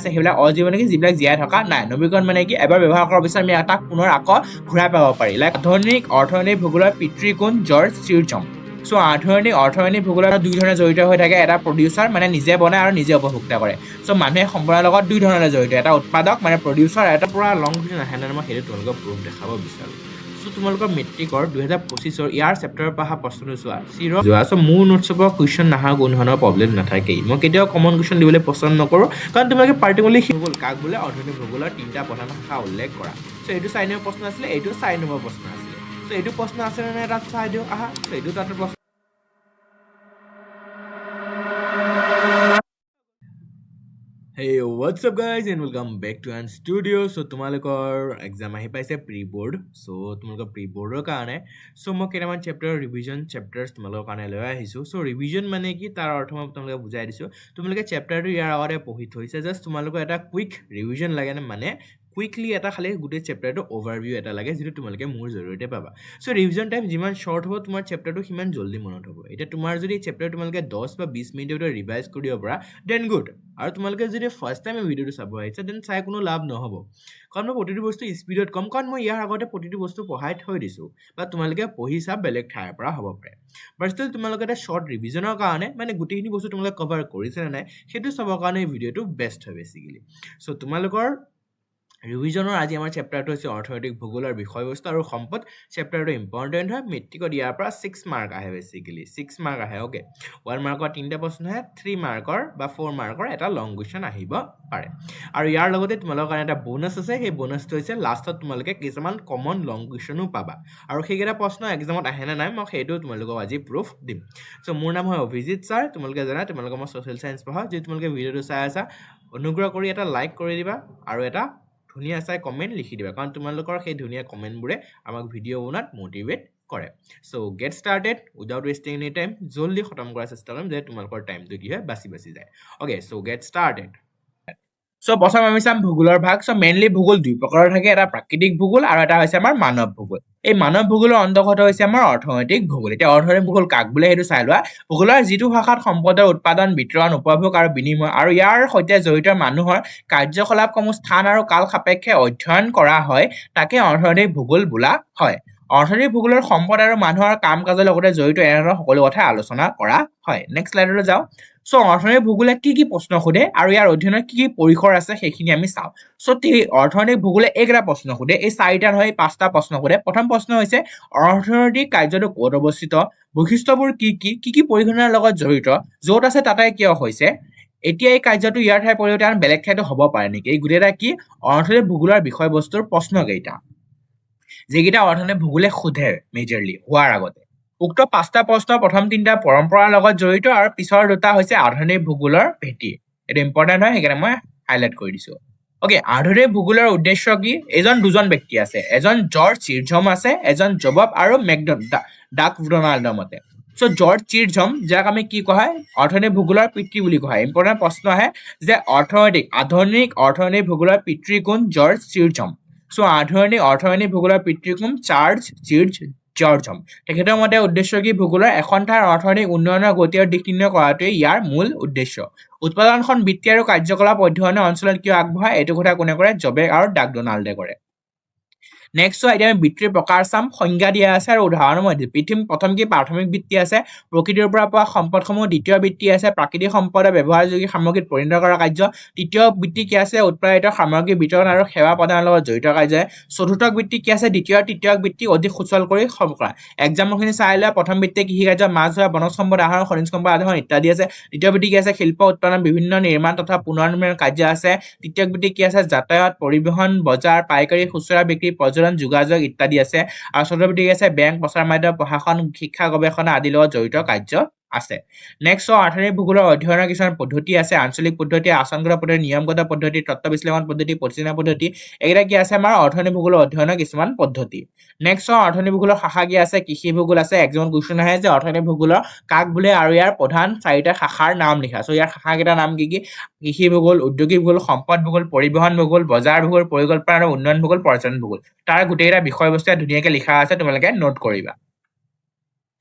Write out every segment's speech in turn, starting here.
সেইবিলাক অজীৱ মানে কি যিবিলাক জীয়াই থকা নাই। নৱীকৰণ মানে কি এবাৰ ব্যৱহাৰ কৰাৰ পিছত আমি তাক পুনৰ আকৌ ঘূৰাই পাব পাৰি। লাইক আধুনিক অৰ্থনৈতিক ভূগোলৰ পিতৃ কোন জৰ্জ চিৰজম। চ' অৰ্থনৈতিক ভূগোলৰ দুই ধৰণে জড়িত হৈ থাকে। এটা প্ৰডিউচাৰ মানে নিজে বনায় আৰু নিজে উপভোক্তা কৰে। চ' মানুহে সম্পদৰ লগত দুই ধৰণে জড়িত, এটা উৎপাদক মানে প্ৰডিউচাৰ, এটা পৰা লং ভিডিঅ' নাহে নে মই সেইটো তোমালোকক প্ৰুফ দেখাব বিচাৰোঁ। চ' তোমালোকৰ মেট্ৰিকৰ 2025 ইয়াৰ চেপ্টাৰৰ পৰা অহা প্ৰশ্নটো চোৱা চ' মোৰ নোটছৰ পৰা কুৱেশ্যন নাহা কোনো ধৰণৰ প্ৰব্লেম নাথাকেই। মই কেতিয়াও কমন কুৱেশ্যন দিবলৈ পচন্দ নকৰোঁ, কাৰণ তোমালোকে পাৰ্টিকুলাৰলি ভূগোল কাক বোলে অৰ্থনৈতিক ভূগোলৰ 3টা প্ৰধান শাখা উল্লেখ কৰা। চ' এইটো 4 নম্বৰ প্ৰশ্ন আছিলে, এইটো 4 নম্বৰ প্ৰশ্ন আছিলে। চ' এইটো প্ৰশ্ন আছে নে নাই তাত চাই দিওঁ আহা। চ' এইটো তাতে প্ৰশ্ন Hey, what's up guys and welcome back to an studio. So তোমালোকৰ এক্সাম আহি পাইছে প্ৰি বৰ্ড। চ' তোমালোকৰ প্ৰি বৰ্ডৰ কাৰণে মই কেইটামান চেপ্টাৰ ৰিভিজন চেপ্টাৰ্ছ তোমালোকৰ কাৰণে লৈ আহিছোঁ। চ' ৰিভিজন মানে কি তাৰ অৰ্থ মই তোমালোকে বুজাই দিছোঁ। তোমালোকে চেপ্টাৰটো ইয়াৰ আগতে পঢ়ি থৈছে, জাষ্ট তোমালোকৰ এটা কুইক ৰিভিজন লাগে নে, মানে কুইকলি এটা খালি গোটেই চেপ্টাৰটো অভাৰভিউ এটা লাগে, যিটো তোমালোকে মোৰ জৰিয়তে পাবা। চ' ৰিভিজন টাইম যিমান শ্বৰ্ট হ'ব তোমাৰ চেপ্টাৰটো সিমান জল্দি মনত হ'ব। এতিয়া তোমাৰ যদি চেপ্টাৰ তোমালোকে 10 বা 20 মিনিটৰ ৰিভাইজ কৰিব পাৰা দেন গুড। আৰু তোমালোকে যদি ফাৰ্ষ্ট টাইম ভিডিঅ'টো চাব আহিছে দেন চাই কোনো লাভ নহ'ব, কাৰণ মই প্ৰতিটো বস্তু স্পীডত কম, কাৰণ মই ইয়াৰ আগতে প্ৰতিটো বস্তু পঢ়াই থৈ দিছোঁ, বা তোমালোকে পঢ়িছা বেলেগ ঠাইৰ পৰা হ'ব পাৰে। বাট ষ্টিল তোমালোকে এটা শ্বৰ্ট ৰিভিজনৰ কাৰণে মানে গোটেইখিনি বস্তু তোমালোকে কভাৰ কৰিছে নে নাই সেইটো চাবৰ কাৰণে এই ভিডিঅ'টো বেষ্ট হয় বেছিকেলি। চ' তোমালোকৰ ৰিভিজনৰ আজি আমাৰ চেপ্টাৰটো হৈছে অৰ্থনৈতিক ভূগোলৰ বিষয়বস্তু আৰু সম্পদ। চেপ্টাৰটো ইম্পৰ্টেণ্ট হয়, মেট্ৰিকত ইয়াৰ পৰা 6 মাৰ্ক আহে বেছিকেলি, 6 মাৰ্ক আহে। অ'কে, 1 মাৰ্কৰ 3টা প্ৰশ্ন আহে, 3 মাৰ্কৰ বা 4 মাৰ্কৰ এটা লং কুৱেশ্যন আহিব পাৰে। আৰু ইয়াৰ লগতে তোমালোকৰ কাৰণে এটা বোনাছ আছে, সেই বোনাছটো হৈছে লাষ্টত তোমালোকে কিছুমান কমন লং কুৱেশ্যনো পাবা। আৰু সেইকেইটা প্ৰশ্ন এক্সামত আহে নে নাই মই সেইটো তোমালোকক আজি প্ৰুফ দিম। চ' মোৰ নাম হয় অভিজিত ছাৰ, তোমালোকে জানা তোমালোকক মই ছ'চিয়েল চায়েন্স পঢ়াওঁ। যদি তোমালোকে ভিডিঅ'টো চাই আছা অনুগ্ৰহ কৰি এটা লাইক কৰি দিবা আৰু এটা ধুনীয়া চাই কমেণ্ট লিখি দিবা, কাৰণ তোমালোকৰ সেই ধুনীয়া কমেণ্টবোৰে আমাক ভিডিঅ' বনোৱাত মটিভেট কৰে। So' get started without wasting any time, জল্দি খতম কৰাৰ চেষ্টা কৰিম যে তোমালোকৰ টাইমটো কি হয় বাচি যায়। অ'কে, চ' গেট ষ্টাৰ্টেড। চ' প্ৰথম আমি চাম ভূগোলৰ ভাগ। চ' মেইনলি ভূগোল দুই প্ৰকাৰৰ থাকে, এটা প্ৰাকৃতিক ভূগোল আৰু এটা হৈছে আমাৰ মানৱ ভূগোল। এই মানৱ ভূগোলৰ অন্তৰ্গত হৈছে আমাৰ অৰ্থনৈতিক ভূগোল। এতিয়া অৰ্থনৈতিক ভূগোল কাক বোলে সেইটো চাই লোৱা। ভূগোলৰ যিটো ভাষাত সম্পদৰ উৎপাদন, বিতৰণ, উপভোগ আৰু বিনিময় আৰু ইয়াৰ সৈতে জড়িত মানুহৰ কাৰ্যকলাপসমূহ স্থান আৰু কাল সাপেক্ষে অধ্যয়ন কৰা হয়, তাকে অৰ্থনৈতিক ভূগোল বোলা হয়। অৰ্থনৈতিক ভূগোলৰ সম্পদ আৰু মানুহৰ কাম কাজৰ লগতে জড়িত এনেধৰণৰ সকলো কথা আলোচনা কৰা হয়। নেক্সট স্লাইডলৈ যাওঁ। চ' অৰ্থনৈতিক ভূগোলে কি কি প্ৰশ্ন সোধে আৰু ইয়াৰ অধ্যয়নৰ কি কি পৰিসৰ আছে সেইখিনি আমি চাওঁ। চ' অৰ্থনৈতিক ভূগোলে এইকেইটা প্ৰশ্ন সোধে, এই 4টা নহয় 5টা প্ৰশ্ন সোধে। প্ৰথম প্ৰশ্ন হৈছে অৰ্থনৈতিক কাৰ্যটো ক'ত অৱস্থিত, বৈশিষ্ট্যবোৰ কি কি পৰিঘটনাৰ লগত জড়িত, য'ত আছে তাতে কিয় হৈছে, এতিয়া এই কাৰ্যটো ইয়াৰ ঠাইৰ পৰিৱৰ্তে আন বেলেগ ঠাইতো হ'ব পাৰে নেকি। এই গোটেইটা কি অৰ্থনৈতিক ভূগোলৰ বিষয়বস্তুৰ প্ৰশ্নকেইটা, যিকেইটা অৰ্থনৈতিক ভূগোলে সোধে মেজৰলি হোৱাৰ আগতে। উক্ত 5টা প্ৰশ্ন প্ৰথম 3টা পৰম্পৰাৰ লগত জড়িত আৰু পিছৰ 2টা হৈছে আধুনিক ভূগোলৰ ভেটি। এইটো ইম্পৰ্টেণ্ট হয়, সেইকাৰণে মই হাইলাইট কৰি দিছোঁ। অ'কে, আধুনিক ভূগোলৰ উদ্দেশ্য কি? দুজন ব্যক্তি আছে, এজন জৰ্জ চিৰজম আছে, এজন জবব আৰু ডাক ডনাল্ডৰ মতে। চ' জৰ্জ চিৰজম, যাক আমি কি কোৱা হয় অৰ্থনৈতিক ভূগোলৰ পিতৃ বুলি কোৱা হয়। ইম্পৰ্টেণ্ট প্ৰশ্ন আহে যে আধুনিক অৰ্থনৈতিক ভূগোলৰ পিতৃ কোন? জৰ্জ চিৰজম। চ' অৰ্থনৈতিক ভূগোলৰ পিতৃ কোন? চাৰ্লছ চিৰজম। তেখেতৰ মতে উদ্দেশ্য কি? ভূগোলৰ এখন ঠাইৰ অৰ্থনৈতিক উন্নয়নৰ গতি আৰু দিশ নিৰ্ণয় কৰাটোৱে ইয়াৰ মূল উদ্দেশ্য। উৎপাদনখন বৃত্তি আৰু কাৰ্যকলাপ অধ্যয়নৰ অঞ্চলত কিয় আগবঢ়ায়, এইটো কথা কোনে কৰে? জবে আৰু ডাক ডনাল্ডে কৰে। নেক্সট এতিয়া আমি বৃত্তিৰ প্ৰকাৰ চাম, সংজ্ঞা দিয়া আছে আৰু উদাহৰণ মই দিম। প্ৰথম কি প্ৰাথমিক বৃত্তি আছে, প্ৰকৃতিৰ পৰা পোৱা সম্পদসমূহ। দ্বিতীয় বৃত্তি আছে প্ৰাকৃতিক সম্পদৰ ব্যৱহাৰযোগ্য সামগ্ৰীত পৰিণত কৰা কাৰ্য। তৃতীয় বৃত্তি কি আছে? উৎপাদিত সামগ্ৰী বিতৰণ আৰু সেৱা প্ৰদানৰ লগত জড়িত কাৰ্য। চতুৰ্থ বৃত্তি কি আছে? তৃতীয় বৃত্তি অধিক সুচল কৰি কৰা। এক্সাম্পলখিনি চাই লোৱা। প্ৰথম বৃত্তি কৃষি কাৰ্য, মাছ ধৰা, বনজ সম্পদ আহৰণ, খনিজ সম্পদ আহৰণ ইত্যাদি আছে। দ্বিতীয় বৃত্তি কি আছে? শিল্প উৎপাদন, বিভিন্ন নিৰ্মাণ তথা পুনৰ নিৰ্মাণ কাৰ্য আছে। তৃতীয় বৃত্তি কি আছে? যাতায়াত, পৰিবহণ, বজাৰ, পাইকাৰী, খুচুৰা বিক্ৰী, পৰ্যটন, যোগাযোগ ইত্যাদি আছে। আৰু চতুৰ্থ বৃত্তি কি আছে? বেংক, প্ৰচাৰ মাধ্যম, প্ৰশাসন, শিক্ষা, গৱেষণা আদিৰ লগত জড়িত কাৰ্য আছে। নেক্সট অৰ্থনৈতিক ভূগোলৰ অধ্যয়নৰ কিছুমান পদ্ধতি আছে, আঞ্চলিক পদ্ধতি, আচৰণগত পদ্ধতি, নিয়মগত পদ্ধতি, তত্ত্ব বিশ্লেষণ পদ্ধতি, পৰিচালনা পদ্ধতি। এইকেইটা কি আছে? আমাৰ অৰ্থনৈতিক ভূগোলৰ অধ্যয়নৰ কিছুমান পদ্ধতি। নেক্সট অৰ্থনৈতিক ভূগোলৰ শাখা কি আছে? কৃষি ভূগোল আছে। এক্সাম কুৱেশ্যন আহে যে অৰ্থনৈতিক ভূগোলৰ কাক বোলে আৰু ইয়াৰ প্ৰধান 4টা শাখাৰ নাম লিখা। চ' ইয়াৰ শাখাকেইটাৰ নাম কি? কৃষি ভূগোল, উদ্যোগিক ভূগোল, সম্পদ ভূগোল, পৰিবহণ ভূগোল, বজাৰ ভূগোল, পৰিকল্পনা আৰু উন্নয়ন ভূগোল, পৰ্যটন ভূগোল। তাৰ গোটেইকেইটা বিষয়বস্তু ধুনীয়াকৈ লিখা আছে, তোমালোকে নোট কৰিবা।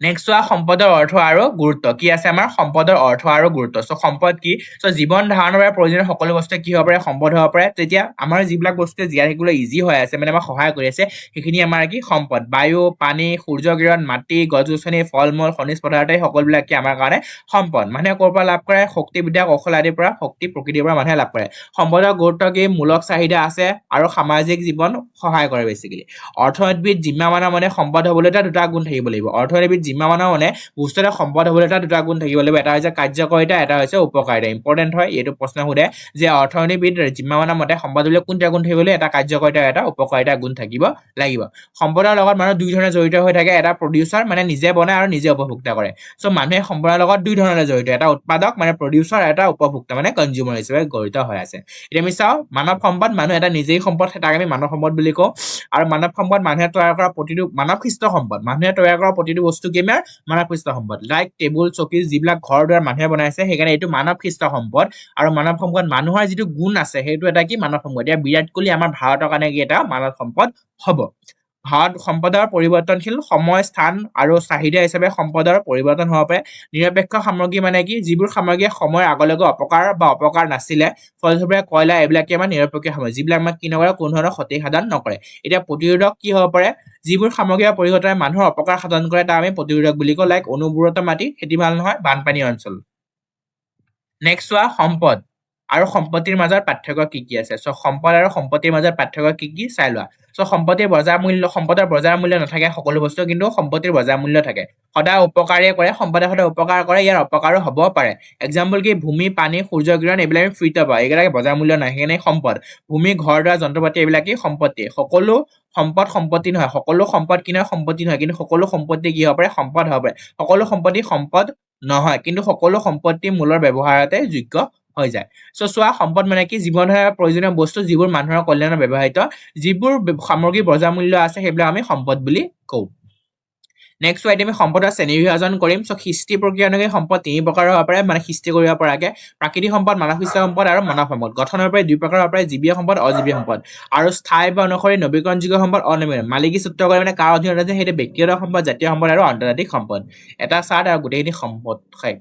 নেক্সট চোৱা সম্পদৰ অৰ্থ আৰু গুৰুত্ব কি আছে আমাৰ সম্পদৰ অৰ্থ আৰু গুৰুত্ব সম্পদ কি জীৱন ধাৰণৰ বাবে প্ৰয়োজনীয় সকলো বস্তু কি হ'ব পাৰে সম্পদ হ'ব পাৰে তেতিয়া আমাৰ যিবিলাক বস্তু জীয়াই থাকিবলৈ ইজি হৈ আছে মানে আমাক সহায় কৰি আছে সেইখিনি আমাৰ কি সম্পদ বায়ু পানী সূৰ্য কিৰণ মাটি গছ-গছনি ফল-মূল খনিজ পদাৰ্থ সকলোবিলাক কি আমাৰ কাৰণে সম্পদ মানুহে ক'ৰ পৰা লাভ কৰে শক্তি বিদ্যা কৌশল আদিৰ পৰা শক্তি প্ৰকৃতিৰ পৰা মানুহে লাভ কৰে সম্পদৰ গুৰুত্ব কি মূলক চাহিদা আছে আৰু সামাজিক জীৱন সহায় কৰে বেছিকেলি অৰ্থনীতিবিদ জিম্মা মানৰ মানে সম্পদ হ'বলৈ দুটা গুণ থাকিব লাগিব অৰ্থনীতিবিদ জিম্মা মানৰ মানে বস্তু এটা সম্পদ হ'বলৈ দুটা গুণ থাকিব লাগিব এটা হৈছে কাৰ্যকাৰিতা এটা হৈছে উপকাৰিতা ইম্পৰ্টেণ্ট হয় এইটো প্ৰশ্ন সোধে যে অৰ্থনীতিবিদ জিম্মা মানৰ মতে সম্পদ হ'বলৈ কোনটা গুণ থাকিব লাগিব এটা কাৰ্যকাৰিতা এটা উপকাৰিতা গুণ থাকিব লাগিব সম্পদৰ লগত মানুহ দুই ধৰণে জড়িত হৈ থাকে এটা প্ৰডিউচাৰ মানে নিজে বনায় আৰু নিজে উপভোক্তা কৰে মানুহে সম্পদৰ লগত দুই ধৰণে জড়িত এটা উৎপাদক মানে প্ৰডিউচাৰ এটা উপভোক্তা মানে কনজিউমাৰ হিচাপে জড়িত হৈ আছে এতিয়া আমি চাওঁ মানৱ সম্পদ মানুহ এটা নিজেই সম্পদ তাক আমি মানৱ সম্পদ বুলি কওঁ আৰু মানৱ সম্পদ মানুহে তৈয়াৰ কৰা প্ৰতিটো মানৱসৃষ্ট সম্পদ মানুহে তৈয়াৰ কৰা প্ৰতিটো বস্তু কি আমাৰ মানৱসৃষ্ট সম্পদ লাইক টেবুল চকী যিবিলাক ঘৰ দুৱাৰ মানুহে বনাইছে সেইকাৰণে এইটো মানৱসৃষ্ট সম্পদ আৰু মানৱ সম্পদ মানুহৰ যিটো গুণ আছে সেইটো এটা কি মানৱ সম্পদ এতিয়া বিৰাট কোহলি আমাৰ ভাৰতৰ কাৰণে কি এটা মানৱ সম্পদ হ'ব ভাৰত সম্পদৰ পৰিৱৰ্তনশীল সময় স্থান আৰু চাহিদা হিচাপে সম্পদৰ পৰিৱৰ্তন হ'ব পাৰে নিৰপেক্ষ সামগ্ৰী মানে কি যিবোৰ সামগ্ৰীয়ে সময়ৰ আগলৈকে অপকাৰ বা অপকাৰ নাছিলে ফলস্বৰূপে কয়লা এইবিলাকে আমাৰ নিৰপেক্ষ সামগ্ৰী যিবিলাক আমাক কি নকৰে কোনো ধৰণৰ ক্ষতি সাধন নকৰে এতিয়া প্ৰতিৰোধক কি হ'ব পাৰে যিবোৰ সামগ্ৰীৰ পৰিৱৰ্তনে মানুহৰ অপকাৰ সাধন কৰে তাক আমি প্ৰতিৰোধক বুলি কওঁ লাইক অনুৰ্বৰতা মাটি খেতি ভাল নহয় বানপানী অঞ্চল নেক্সট চোৱা সম্পদ আৰু সম্পত্তিৰ মাজত পাৰ্থক্য কি আছে সম্পদ আৰু সম্পত্তিৰ মাজত পাৰ্থক্য কি চাই লোৱা সম্পত্তিৰ বজাৰ মূল্য সম্পদৰ বজাৰ মূল্য নাথাকে সকলো বস্তু কিন্তু সম্পত্তিৰ বজাৰ মূল্য থাকে সদায় উপকাৰে কৰে সম্পদে সদায় উপকাৰ কৰে ইয়াৰ অপকাৰো হ'ব পাৰে এক্সাম্পল কি ভূমি পানী সূৰ্য কিৰণ এইবিলাক আমি ফ্ৰীতে পাওঁ এইবিলাকে বজাৰ মূল্য নাই সেইকাৰণে সম্পদ ভূমি ঘৰ দুৱাৰ যন্ত্ৰপাতি এইবিলাক কি সম্পত্তি সকলো সম্পদ সম্পত্তি নহয় সকলো সম্পদ কি নহয় সম্পত্তি নহয় কিন্তু সকলো সম্পত্তি কি হ'ব পাৰে সম্পদ হ'ব পাৰে সকলো সম্পত্তি সম্পদ নহয় কিন্তু সকলো সম্পত্তি মূলৰ ব্যৱহাৰতে যোগ্য হৈ যায় চোৱা সম্পদ মানে কি জীৱনৰ প্ৰয়োজনীয় বস্তু যিবোৰ মানুহৰ কল্যাণৰ ব্যৱহৃত যিবোৰ সামগ্ৰী বজাৰ মূল্য আছে সেইবিলাক আমি সম্পদ বুলি কওঁ নেক্সট আমি সম্পদৰ শ্ৰেণী বিভাজন কৰিম সৃষ্টি প্ৰক্ৰিয়া অনুযায়ী সম্পদ তিনি প্ৰকাৰৰ হ'ব পাৰে মানে সৃষ্টি কৰিব পৰাকে প্ৰাকৃতিক সম্পদ মানৱসৃষ্ট সম্পদ আৰু মানৱ সম্পদ গঠনৰ পৰা দুই প্ৰকাৰ হ'ব পাৰে জীৱীয় সম্পদ অজীৱীয় সম্পদ আৰু স্থায়ী বা অনুসৰি নৱীকৰণযোগ্য সম্পদ অনবীকৰণ মালিকী সূত্ৰ কৰে মানে কাৰ অধীনত আছে সেইটো ব্যক্তিগত সম্পদ জাতীয় সম্পদ আৰু আন্তৰ্জাতিক সম্পদ এটা চাৰ্ট আৰু গোটেইখিনি সম্পদ খায়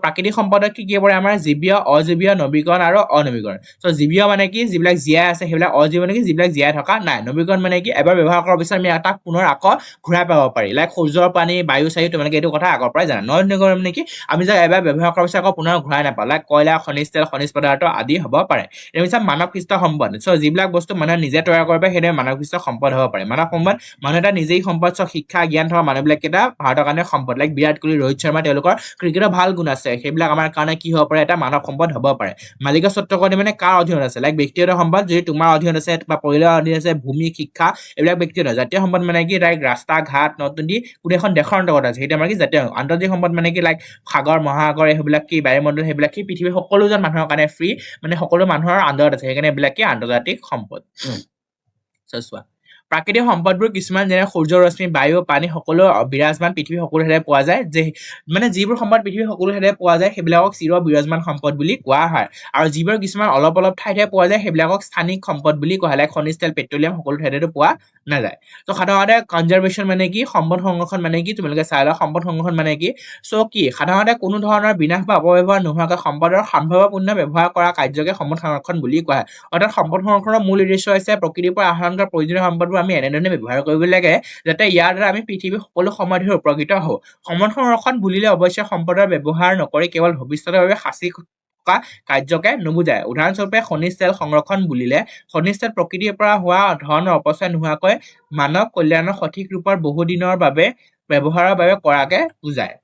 প্ৰাকৃতিক সম্পদত কি পৰে আমাৰ জীৱীয় অজীৱীয় নৱীকৰণ আৰু অনবীকৰণ জীৱীয় মানে কি যিবিলাক জীয়াই আছে সেইবিলাক অজীৱ মানে কি যিবিলাক জীয়াই থকা নাই নৱীকৰণ মানে কি এবাৰ ব্যৱহাৰ কৰাৰ পিছত আমি তাক পুনৰ আকৌ ঘূৰাই পাব পাৰি লাইক সূৰ্যৰ পানী বায়ু চায়ু তোমালোকে এইটো কথা আগৰ পৰাই জানা নৱীকৰণ মানে কি আমি যে এবাৰ ব্যৱহাৰ কৰাৰ পিছত আকৌ পুনৰ ঘূৰাই নাপাওঁ লাইক কয়লা খনিজ তেল খনিজ পদাৰ্থ আদি হ'ব পাৰে এইটো মানৱসৃষ্ট সম্পদ যিবিলাক বস্তু মানুহে নিজে তৈয়াৰ কৰিব পাৰে সেইটোৱে মানৱসৃষ্ট সম্পদ হ'ব পাৰে মানৱ সম্পদ মানুহ এটা নিজেই সম্পদ শিক্ষা জ্ঞান থকা মানুহবিলাক কেইটা ভাৰতৰ কাৰণে সম্পদ লাইক বিৰাট কোহলি ৰোহিত শৰ্মা তেওঁলোকৰ ক্ৰিকেটৰ ভাল গুণ আছে সেইবিলাক আমাৰ কাৰণে কি হ'ব পাৰে এটা মানৱ সম্পদ হ'ব পাৰে মালিকৰ স্বত্বকৰ্ণী মানে কাৰ অধীনত আছে লাইক ব্যক্তিগত সম্পদ যদি তোমাৰ অধীনত আছে বা পৰিয়ালৰ অধীনত আছে ভূমি শিক্ষা এইবিলাক ব্যক্তিগত জাতীয় সম্পদ মানে কি লাইক ৰাস্তা ঘাট নদ নদী কোনো এখন দেশৰ অন্তৰ্গত আছে সেইটো আমাৰ কি জাতীয় আন্তৰ্জাতিক সম্পদ মানে কি লাইক সাগৰ মহাসাগৰ সেইবিলাক কি বায়ুমণ্ডল সেইবিলাক কি পৃথিৱীৰ সকলোজন মানুহৰ কাৰণে ফ্ৰী মানে সকলো মানুহৰ আণ্ডাৰত আছে সেইকাৰণে এইবিলাক কি আন্তৰ্জাতিক সম্পদ চোৱা প্ৰাকৃতিক সম্পদবোৰ কিছুমান যেনে সূৰ্য ৰশ্মি বায়ু পানী সকলো বিৰাজমান পৃথিৱী সকলো ঠাইতে পোৱা যায় যে মানে যিবোৰ সম্পদ পৃথিৱীৰ সকলো ঠাইতে পোৱা যায় সেইবিলাকক চিৰ বিৰাজমান সম্পদ বুলি কোৱা হয় আৰু যিবোৰ কিছুমান অলপ অলপ ঠাইতে পোৱা যায় সেইবিলাকক স্থানিক সম্পদ বুলি কোৱা হয় লাইক খনিজ তেল পেট্ৰলিয়াম সকলো ঠাইতে পোৱা নাযায় সাধাৰণতে কনজাৰভেশ্যন মানে কি সম্পদ সংৰক্ষণ মানে কি তোমালোকে চাই লোৱা সম্পদ সংৰক্ষণ মানে কি কি সাধাৰণতে কোনো ধৰণৰ বিনাশ বা অপব্যৱহাৰ নোহোৱাকৈ সম্পদৰ সম্ভাৱ্যপূৰ্ণ ব্যৱহাৰ কৰা কাৰ্যকে সম্পদ সংৰক্ষণ বুলি কোৱা হয় অৰ্থাৎ সম্পদ সংৰক্ষণৰ মূল উদ্দেশ্য হৈছে প্ৰকৃতিৰ পৰা আহৰণ কৰা প্ৰয়োজনীয় সম্পদবোৰ আমি এনেধৰণে ব্যৱহাৰ কৰিব লাগে যাতে ইয়াৰ দ্বাৰা আমি পৃথিৱীৰ সকলো সময় ধৰি উপকৃত হওঁ সম্পদ সংৰক্ষণ বুলিলে অৱশ্যে সম্পদৰ ব্যৱহাৰ নকৰি কেৱল ভৱিষ্যতৰ বাবে সাঁচি থকা কাৰ্যকে নুবুজায় উদাহৰণস্বৰূপে খনিজ তেল সংৰক্ষণ বুলিলে খনিজ তেল প্ৰকৃতিৰ পৰা হোৱা ধৰণৰ অপচয় নোহোৱাকৈ মানৱ কল্যাণৰ সঠিক ৰূপৰ বহুদিনৰ বাবে ব্যৱহাৰৰ বাবে কৰাকে বুজায়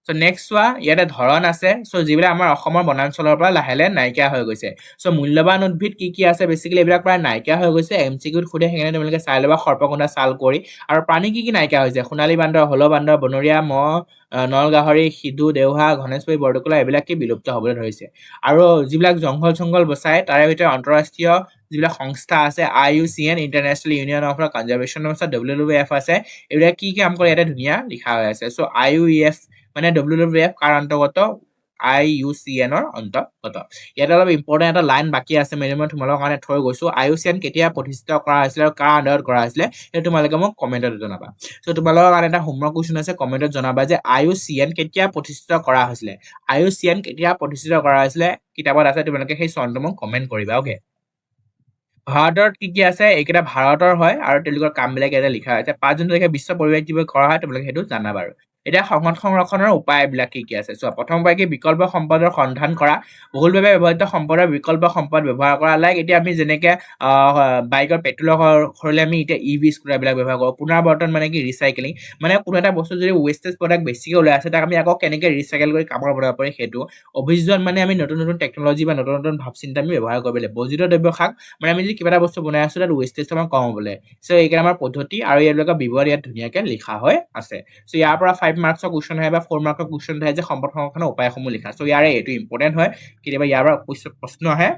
নেক্সট চোৱা ইয়াতে ধৰণ আছে যিবিলাক আমাৰ অসমৰ বনাঞ্চলৰ পৰা লাহে লাহে নাইকিয়া হৈ গৈছে মূল্যৱান উদ্ভিদ কি আছে বেছিকেলি এইবিলাক প্ৰায় নাইকিয়া হৈ গৈছে MCQত সোধে সেইকাৰণে তোমালোকে চাই ল'বা সৰ্পকুণ্ডা চাল কৰি আৰু প্ৰাণী কি নাইকিয়া হৈছে সোণালী বান্দৰ হল বান্দৰ বনৰীয়া মহ নল গাহৰি সিধু দেওহা গণেশপৰি বৰদকলা এইবিলাক কি বিলুপ্ত হ'বলৈ ধৰিছে আৰু যিবিলাক জংঘল বচাই তাৰে ভিতৰত আন্তঃৰাষ্ট্ৰীয় যিবিলাক সংস্থা আছে IUCN international union of conservation WWF আছে এইবিলাক কি কাম কৰে ইয়াতে ধুনীয়া লিখা হৈ আছে IUEF মানে WWF কাৰ অন্তৰ্গত IUCN ৰ অন্তৰ্গত ইয়াত অলপ ইম্পৰ্টেণ্ট এটা লাইন বাকী আছে মই তোমালোকৰ কাৰণে থৈ গৈছো IUCN কেতিয়া প্ৰতিষ্ঠিত কৰা হৈছিল আৰু কাৰ আণ্ডাৰত কৰা হৈছিলে সেইটো তোমালোকে মোক কমেণ্টত জনাবা সো তোমালোকৰ কাৰণে এটা হোমৱৰ্ক কুৱেশ্যন আছে কমেণ্টত জনাবা যে IUCN কেতিয়া প্ৰতিষ্ঠিত কৰা হৈছিলে IUCN কেতিয়া প্ৰতিষ্ঠিত কৰা হৈছিলে কিতাপত আছে তোমালোকে সেই চনটো মোক কমেণ্ট কৰিবা ওকে ভাৰতৰ কি আছে এইকেইটা ভাৰতৰ হয় আৰু তেওঁলোকৰ কামবিলাক ইয়াতে লিখা হৈছে 5 জুন তাৰিখে বিশ্ব পৰিৱেশ দিৱস কৰা হয় তোমালোকে সেইটো জানা বাৰু এতিয়া সংকট সংৰক্ষণৰ উপায়বিলাক কি আছে চোৱা প্ৰথম উপায় কি বিকল্প সম্পদৰ সন্ধান কৰা বহুলভাৱে ব্যৱহৃত সম্পদৰ বিকল্প সম্পদ ব্যৱহাৰ কৰা লাইক এতিয়া আমি যেনেকে বাইকৰ পেট্ৰলৰ সৰিলে আমি এতিয়া ইভি স্কুটাৰবিলাক ব্যৱহাৰ কৰোঁ পুনৰাবৰ্তন মানে কি ৰিচাইক্লিং মানে কোনো এটা বস্তু যদি ৱেষ্টেজ প্ৰডাক্ট বেছিকৈ ওলাই আছে তাক আমি আকৌ কেনেকৈ ৰিচাইকেল কৰি কামৰ বনাব পাৰি সেইটো অভিযোজন মানে আমি নতুন নতুন টেকনলজি বা নতুন নতুন ভাৱচিন্তা আমি ব্যৱহাৰ কৰিব লাগিব বৰ্জিত দ্ৰব্য শাক মানে আমি যদি কিবা এটা বস্তু বনাই আছো তাত ৱেষ্টেজটো আমাৰ কম হ'বলৈ সো এইকাৰণে আমাৰ পদ্ধতি আৰু ইয়াৰ বিৱৰণ ইয়াত ধুনীয়াকৈ লিখা হৈ আছে সো ইয়াৰ পৰা 5 মাৰ্কছৰ কুৱেশ্যন আহে বা 4 মাৰ্কৰ কুৱেশ্যন আহে যে সম্পদ সংৰক্ষণৰ উপায়সমূহ লিখা সো ইয়াৰে এইটো ইম্পৰ্টেণ্ট হয় কেতিয়াবা ইয়াৰ পৰা প্ৰশ্ন আহে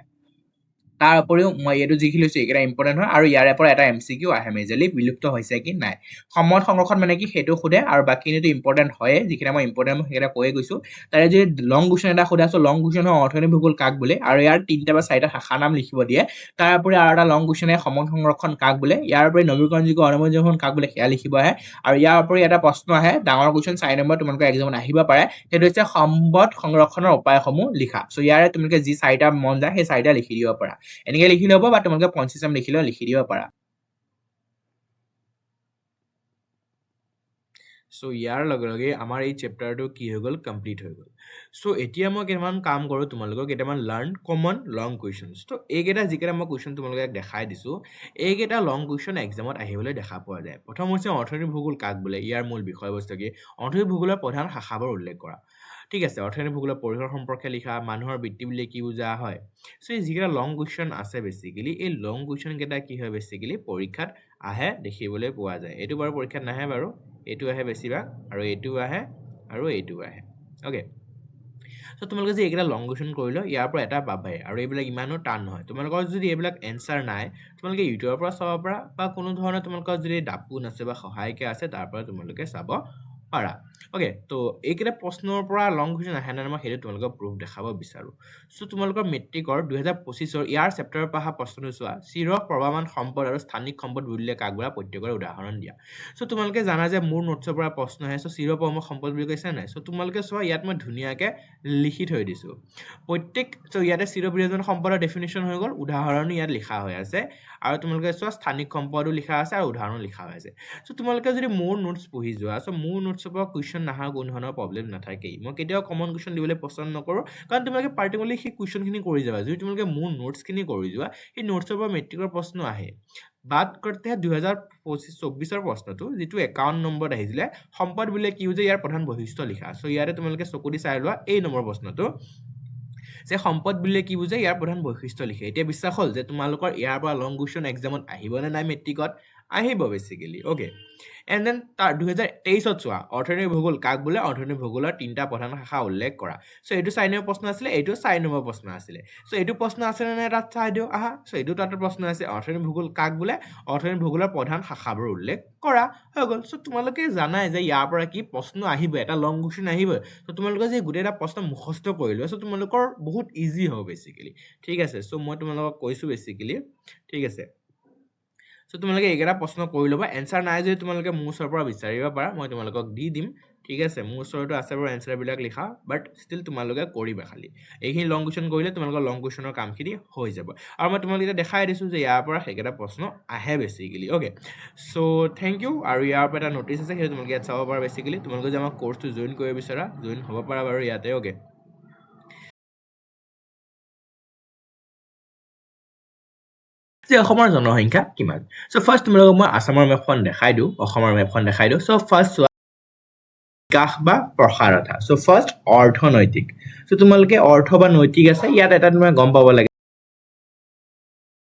তাৰ উপৰিও মই এইটো যিখিনি লৈছো এইকেইটা ইম্পৰ্টেণ্ট হয় আৰু ইয়াৰে পৰা এটা MCQ আহে মেজৰলি বিলুপ্ত হৈছে কি নাই সম্পদ সংৰক্ষণ মানে কি সেইটো সোধে আৰু বাকীখিনিটো ইম্পৰ্টেণ্ট হয়ে যিখিনি মই ইম্পৰ্টেণ্ট সেইকেইটা কৈয়ে গৈছো তাৰে যদি লং কুৱেশ্যন এটা সোধে আছো লং কুৱেশ্যন হয় অৰ্থনৈতিক ভূগোল কাক বোলে আৰু ইয়াৰ 3টা বা 4টা শাখাৰ নাম লিখিব দিয়ে তাৰ উপৰি আৰু এটা লং কুৱেশ্যনে সম্পদ সংৰক্ষণ কাক বোলে ইয়াৰ উপৰি নৱীকৰণযোগ্য অনুমোদন কাক বোলে সেয়া লিখিব আহে আৰু ইয়াৰ উপৰি এটা প্ৰশ্ন আহে ডাঙৰ কুৱেশ্যন 4 নম্বৰ তোমালোকৰ এক্সামত আহিব পাৰে সেইটো হৈছে সম্পদ সংৰক্ষণৰ উপায়সমূহ লিখা সো ইয়াৰে তোমালোকে যি 4টা মন যায় সেই 4টা লিখি দিব পাৰা এনেকৈ লিখি ল'ব বা তোমালোকে পইণ্ট চিষ্টেম লিখিলেও লিখি দিব পাৰা সো ইয়াৰ লগে লগে আমাৰ এই চেপ্টাৰটো কি হৈ গ'ল কমপ্লিট হৈ গ'ল সো এতিয়া মই কেইটামান কাম কৰোঁ তোমালোকক কেইটামান লাৰ্ণ কমন লং কুৱেশ্যনছ তো এইকেইটা যিকেইটা মই কুৱেশ্যন তোমালোকে দেখাই দিছোঁ এইকেইটা লং কুৱেশ্যন এক্সামত আহিবলৈ দেখা পোৱা যায় প্ৰথম হৈছে অৰ্থনৈতিক ভূগোল কাক বোলে ইয়াৰ মূল বিষয়বস্তু কি অৰ্থনৈতিক ভূগোলৰ প্ৰধান শাখাবোৰ উল্লেখ কৰা ঠিক আছে অৰ্থনৈতিক ভূগোলৰ পৰিসৰ সম্পৰ্কে লিখা মানুহৰ বৃত্তি বুলি কি বুজা হয় সো এই যিকেইটা লং কুৱেশ্যন আছে বেছিকেলি এই লং কুৱেশ্যন কেইটা কি হয় বেছিকেলি পৰীক্ষাত আহে দেখিবলৈ পোৱা যায় এইটো বাৰু পৰীক্ষাত নাহে বাৰু এইটো আহে বেছিভাগ আৰু এইটো আহে আৰু এইটো আহে ওকে সো তোমালোকে যে এইকেইটা লং কুৱেশ্যন কৰিলো ইয়াৰ পৰা এটা পাবাই আৰু এইবিলাক ইমানো টান নহয় তোমালোকৰ যদি এইবিলাক এনচাৰ নাই তোমালোকে ইউটিউবৰ পৰা চাব পাৰা বা কোনো ধৰণৰ তোমালোকৰ যদি দাপোন আছে বা সহায়িকা আছে তাৰ পৰা তোমালোকে চাব পাৰা ওকে তো এইকেইটা প্ৰশ্নৰ পৰা লং কুৱেশ্যন আহে নাই মই সেইটো তোমালোকক প্ৰুফ দেখাব বিচাৰোঁ সো তোমালোকৰ মেট্ৰিকৰ 2025ৰ ইয়াৰ চেপ্টাৰৰ পৰা অহা প্ৰশ্নটো চোৱা চিৰ প্ৰভাৱান সম্পদ আৰু স্থানিক সম্পদ বুলিলে কাক বোলা প্ৰত্যেকৰ উদাহৰণ দিয়া সো তোমালোকে জানা যে মোৰ নোটছৰ পৰা প্ৰশ্ন আহে সো চিৰ প্ৰভাৱান সম্পদ বুলি কৈছে নাই সো তোমালোকে চোৱা ইয়াত মই ধুনীয়াকৈ লিখি থৈ দিছোঁ প্ৰত্যেক সো ইয়াতে চিৰ বিৰাজমান সম্পদৰ ডেফিনেশ্যন হৈ গ'ল উদাহৰণো ইয়াত লিখা হৈ আছে আৰু তোমালোকে চোৱা স্থানিক সম্পদো লিখা আছে আৰু উদাহৰণো লিখা হৈ আছে সো তোমালোকে যদি মোৰ নোটছ পঢ়ি যোৱা সো মোৰ নোটছৰ পৰা কুৱেশ্যন নাহা কোনো ধৰণৰ প্ৰব্লেম নাথাকেই মই কেতিয়াও কমন কুৱেশ্যন দিবলৈ পচন্দ নকৰোঁ কাৰণ তোমালোকে পাৰ্টিকুলাৰলি সেই কুৱেশ্যনখিনি কৰি যাবা যদি তোমালোকে মোৰ নোটছখিনি কৰি যোৱা সেই নোটছৰ পৰা মেট্ৰিকৰ প্ৰশ্ন আহে বাদ কৰতে 2024ৰ প্ৰশ্নটো যিটো 51 নম্বৰত আহিছিলে সম্পদ বুলিলে কি বুজে ইয়াৰ প্ৰধান বৈশিষ্ট্য লিখা সো ইয়াতে তোমালোকে চকু দি চাই লোৱা এই নম্বৰ প্ৰশ্নটো যে সম্পদ বুলিলে কি বুজে ইয়াৰ প্ৰধান বৈশিষ্ট্য লিখে এতিয়া বিশ্বাস হ'ল যে তোমালোকৰ ইয়াৰ পৰা লং কুৱেশ্যন এক্সামত আহিবনে নাই মেট্ৰিকত আহিব বেছিকেলি ওকে এণ্ড দেন তাৰ 2023ত চোৱা অৰ্থনৈতিক ভূগোল কাক বোলে অৰ্থনৈতিক ভূগোলৰ 3টা প্ৰধান শাখা উল্লেখ কৰা সো এইটো 4 নম্বৰ প্ৰশ্ন আছিলে এইটো 4 নম্বৰ প্ৰশ্ন আছিলে সো এইটো প্ৰশ্ন আছেনে নাই তাত চাই দিওঁ আহা সো এইটো তাত প্ৰশ্ন আছে অৰ্থনৈতিক ভূগোল কাক বোলে অৰ্থনৈতিক ভূগোলৰ প্ৰধান শাখাবোৰ উল্লেখ কৰা হৈ গ'ল সো তোমালোকে জানাই যে ইয়াৰ পৰা কি প্ৰশ্ন আহিব এটা লং কুৱেশ্যন আহিব সো তোমালোকে যে গোটেইটা প্ৰশ্ন মুখস্থ কৰিলো সো তোমালোকৰ বহুত ইজি হ'ব বেছিকেলি ঠিক আছে সো মই তোমালোকক কৈছোঁ বেছিকেলি ঠিক আছে সো তোমালোকে এইকেইটা প্ৰশ্ন কৰি ল'বা এনচাৰ নাই যদি তোমালোকে মোৰ ওচৰৰ পৰা বিচাৰিব পাৰা মই তোমালোকক দি দিম ঠিক আছে মোৰ ওচৰতো আছে বাৰু এনচাৰবিলাক লিখা বাট ষ্টিল তোমালোকে কৰিবা খালি এইখিনি লং কুৱেশ্যন কৰিলে তোমালোকৰ লং কুৱেশ্যনৰ কামখিনি হৈ যাব আৰু মই তোমালোকে দেখাই দিছোঁ যে ইয়াৰ পৰা সেইকেইটা প্ৰশ্ন আহে basically okay so thank you আৰু ইয়াৰ পৰা এটা নটিচ আছে সেইটো তোমালোকে ইয়াত চাব পাৰা বেছিকেলি তোমালোকে যে আমাৰ কোৰ্চটো জইন কৰিব বিচাৰা জইন হ'ব পাৰা বাৰু ইয়াতে ওকে যে অসমৰ জনসংখ্যা কিমান সো ফাৰ্ষ্ট তোমালোকক মই আসামৰ মেপখন দেখাই দিওঁ অসমৰ মেপখন দেখাই দিওঁ সো ফাৰ্ষ্ট চোৱা বিকাশ বা প্ৰসাৰতা সো ফাৰ্ষ্ট অৰ্থনৈতিক সো তোমালোকে অৰ্থ বা নৈতিক আছে ইয়াত এটা তুমি গম পাব লাগে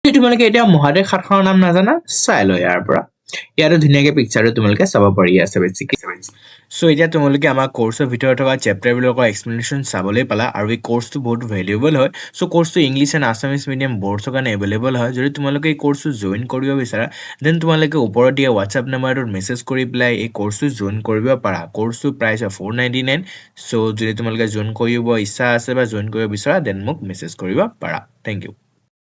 তোমালোকে এতিয়া মহাদেশ সাতখনৰ নাম নাজানা চাই লো ইয়াৰ পৰা ইয়াতে ধুনীয়াকৈ পিকচাৰটো তোমালোকে চাব পাৰি আছে বেছিকৈ। চ' এতিয়া তোমালোকে আমাৰ কোৰ্চৰ ভিতৰত থকা চেপ্টাৰবিলাকৰ এক্সপ্লেনেশ্যন চাবলৈ পালা, আৰু এই কোৰ্চটো বহুত ভেলুৱেবল হয়। চ' কোৰ্চটো ইংলিছ এণ্ড আছামিছ মিডিয়াম বৰ্ডছৰ কাৰণে এভেইলেবল হয়। যদি তোমালোকে এই কোৰ্চটো জইন কৰিব বিচাৰা, দেন তোমালোকে ওপৰত দিয়া হোৱাটছআপ নাম্বাৰটোত মেছেজ কৰি পেলাই এই কোৰ্চটো জইন কৰিব পাৰা। কোৰ্চটো প্ৰাইচ হয় $499। চ' যদি তোমালোকে জইন কৰিব ইচ্ছা আছে বা জইন কৰিব বিচৰা, দেন মোক মেছেজ কৰিব পাৰা। Thank U.